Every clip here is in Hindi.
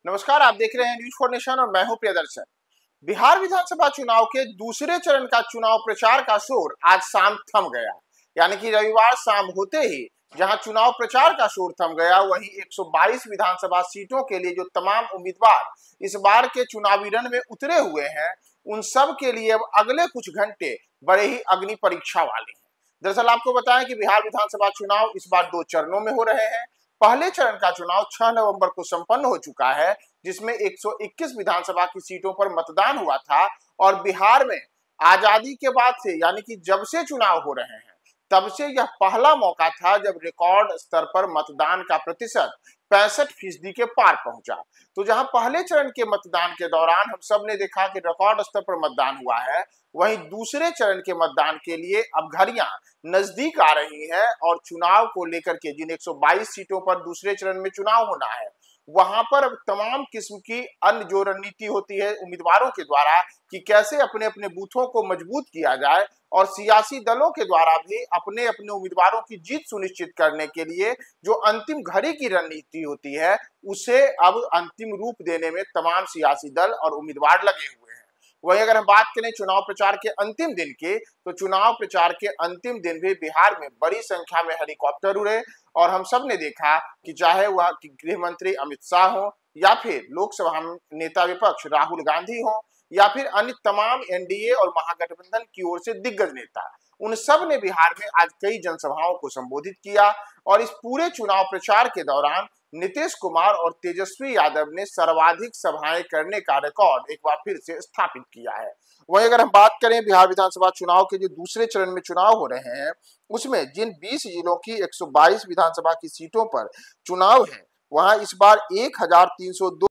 नमस्कार, आप देख रहे हैं न्यूज फॉर नेशन और मैं हूं प्रियदर्शन। बिहार विधानसभा चुनाव के दूसरे चरण का चुनाव प्रचार का शोर आज शाम थम गया। यानी कि रविवार शाम होते ही जहां चुनाव प्रचार का शोर थम गया, वहीं 122 विधानसभा सीटों के लिए जो तमाम उम्मीदवार इस बार के चुनावी रण में उतरे हुए हैं, उन सब के लिए अब अगले कुछ घंटे बड़े ही अग्नि परीक्षा वाले हैं। दरअसल आपको बताएं कि बिहार विधानसभा चुनाव इस बार 2 चरणों में हो रहे हैं। पहले चरण का चुनाव 6 नवंबर को संपन्न हो चुका है, जिसमें 121 विधानसभा की सीटों पर मतदान हुआ था। और बिहार में आजादी के बाद से, यानी कि जब से चुनाव हो रहे हैं, तब से यह पहला मौका था जब रिकॉर्ड स्तर पर मतदान का प्रतिशत 65% के पार पहुंचा। तो जहां पहले चरण के मतदान के दौरान हम सब ने देखा कि रिकॉर्ड स्तर पर मतदान हुआ है, वहीं दूसरे चरण के मतदान के लिए अब घड़ियां नजदीक आ रही हैं और चुनाव को लेकर के जिन 122 सीटों पर दूसरे चरण में चुनाव होना है, वहां पर अब तमाम किस्म की अन्य जो रणनीति होती है उम्मीदवारों के द्वारा कि कैसे अपने अपने बूथों को मजबूत किया जाए, और सियासी दलों के द्वारा भी अपने अपने उम्मीदवारों की जीत सुनिश्चित करने के लिए जो अंतिम घड़ी की रणनीति होती है, उसे अब अंतिम रूप देने में तमाम सियासी दल और उम्मीदवार लगे हुए हैं। वहीं अगर हम बात करें चुनाव प्रचार के अंतिम दिन की, तो चुनाव प्रचार के अंतिम दिन भी बिहार में बड़ी संख्या में हेलीकॉप्टर उड़े और हम सब ने देखा कि चाहे वह गृह मंत्री अमित शाह हो, या फिर लोकसभा नेता विपक्ष राहुल गांधी हो, या फिर अन्य तमाम एनडीए और महागठबंधन की ओर से दिग्गज नेता, उन सब ने बिहार में आज कई जनसभाओं को संबोधित किया। और इस पूरे चुनाव प्रचार के दौरान नीतीश कुमार और तेजस्वी यादव ने सर्वाधिक सभाएं करने का रिकॉर्ड एक बार फिर से स्थापित किया है। वहीं अगर हम बात करें बिहार विधानसभा चुनाव के जो दूसरे चरण में चुनाव हो रहे हैं, उसमें जिन 20 जिलों की 122 विधानसभा की सीटों पर चुनाव है, वहां इस बार 1302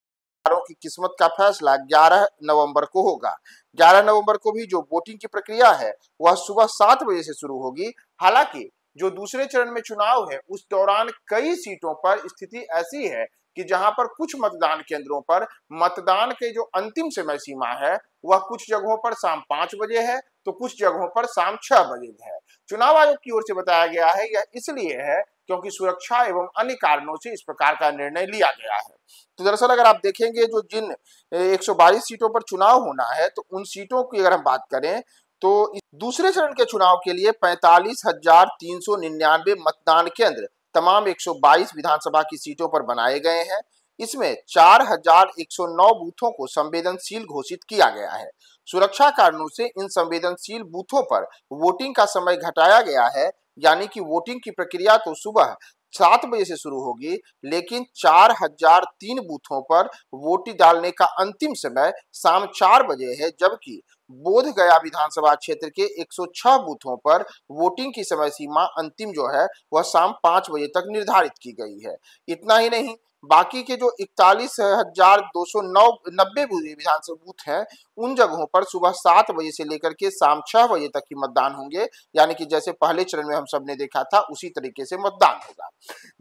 की किस्मत का फैसला 11 नवंबर को होगा। 11 नवंबर को भी जो वोटिंग की प्रक्रिया है वह सुबह 7 बजे से शुरू होगी। हालांकि जो दूसरे चरण में चुनाव है, उस दौरान कई सीटों पर स्थिति ऐसी है कि जहां पर कुछ मतदान केंद्रों पर मतदान के जो अंतिम समय सीमा है, वह कुछ जगहों पर शाम 5 बजे है, तो कुछ जगहों पर शाम 6 बजे है। चुनाव आयोग की ओर से बताया गया है यह इसलिए है क्योंकि सुरक्षा एवं अन्य कारणों से इस प्रकार का निर्णय लिया गया है। तो दरअसल अगर आप देखेंगे जो जिन 122 सीटों पर चुनाव होना है, तो उन सीटों की अगर हम बात करें तो दूसरे चरण के चुनाव के लिए 45,399 मतदान केंद्र तमाम 122 विधानसभा की सीटों पर बनाए गए हैं। इसमें 4,109 बूथों को संवेदनशील घोषित किया गया है। सुरक्षा कारणों से इन संवेदनशील बूथों पर वोटिंग का समय घटाया गया है, यानी कि वोटिंग की प्रक्रिया तो सुबह 7 बजे से शुरू होगी, लेकिन 4,003 बूथों पर वोट डालने का अंतिम समय शाम 4 बजे है, जबकि बोध गया विधानसभा क्षेत्र के 106 बूथों पर वोटिंग की समय सीमा अंतिम जो है वह शाम 5 बजे तक निर्धारित की गई है। इतना ही नहीं, बाकी के जो 41,290 विधानसभा बूथ हैं, उन जगहों पर सुबह 7 बजे से लेकर के शाम 6 बजे तक ही मतदान होंगे, यानी कि जैसे पहले चरण में हम सब ने देखा था उसी तरीके से मतदान होगा।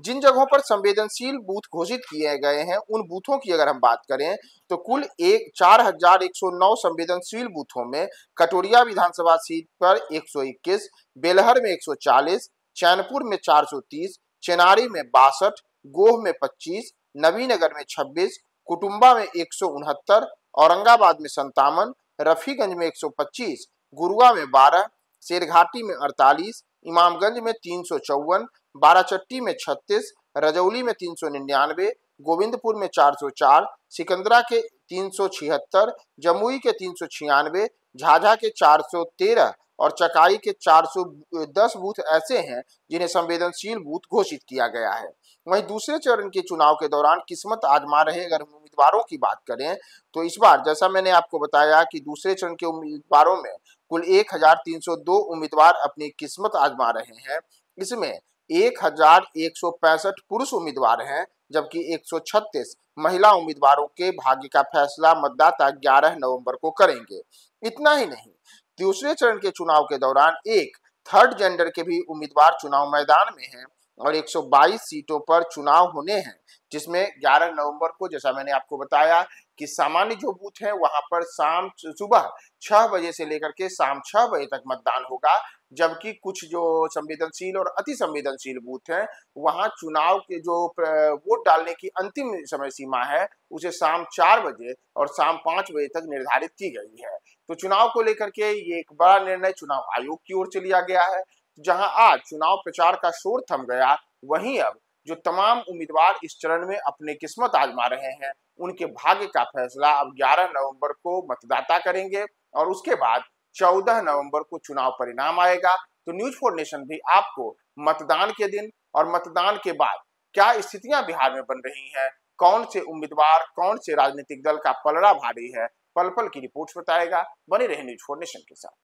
जिन जगहों पर संवेदनशील बूथ घोषित किए गए हैं, उन बूथों की अगर हम बात करें तो कुल 4,109 संवेदनशील बूथों में कटोरिया विधानसभा सीट पर 121, बेलहर में 140, चैनपुर में 430, चेनारी में 62, गोह में 25, नवीनगर में 26, कुटुंबा में 169, औरंगाबाद में 57, रफीगंज में 125, गुरुआ में 12, शेरघाटी में 48, इमामगंज में 354, बाराचट्टी में 36, रजौली में 399, गोविंदपुर में 404, सिकंदरा के 376, जमुई के 396, झाझा के 413 और चकाई के 410 बूथ ऐसे हैं जिन्हें संवेदनशील बूथ घोषित किया गया है। वहीं दूसरे चरण के चुनाव के दौरान किस्मत आजमा रहे अगर हम उम्मीदवारों की बात करें, तो इस बार जैसा मैंने आपको बताया कि दूसरे चरण के उम्मीदवारों में कुल 1,302 उम्मीदवार अपनी किस्मत आजमा रहे हैं। इसमें 1,165 पुरुष उम्मीदवार हैं, जबकि 136 महिला उम्मीदवारों के भाग्य का फैसला मतदाता 11 नवंबर को करेंगे। इतना ही नहीं, दूसरे चरण के चुनाव के दौरान एक थर्ड जेंडर के भी उम्मीदवार चुनाव मैदान में हैं। और 122 सीटों पर चुनाव होने हैं, जिसमें 11 नवंबर को, जैसा मैंने आपको बताया कि सामान्य जो बूथ है वहां पर सुबह 6 बजे से लेकर के शाम 6 बजे तक मतदान होगा, जबकि कुछ जो संवेदनशील और अति संवेदनशील बूथ हैं वहां चुनाव के जो वोट डालने की अंतिम समय सीमा है उसे शाम 4 बजे और शाम 5 बजे तक निर्धारित की गई है। तो चुनाव को लेकर के ये एक बड़ा निर्णय चुनाव आयोग की ओर से लिया गया है। जहां आज चुनाव प्रचार का शोर थम गया, वहीं अब जो तमाम उम्मीदवार इस चरण में अपनी किस्मत आजमा रहे हैं, उनके भाग्य का फैसला अब 11 नवंबर को मतदाता करेंगे और उसके बाद 14 नवंबर को चुनाव परिणाम आएगा। तो न्यूज फॉर नेशन भी आपको मतदान के दिन और मतदान के बाद क्या स्थितियां बिहार में बन रही हैं, कौन से उम्मीदवार, कौन से राजनीतिक दल का पलड़ा भारी है, पल पल की रिपोर्ट्स बताएगा। बने रहे न्यूज फॉर नेशन के साथ।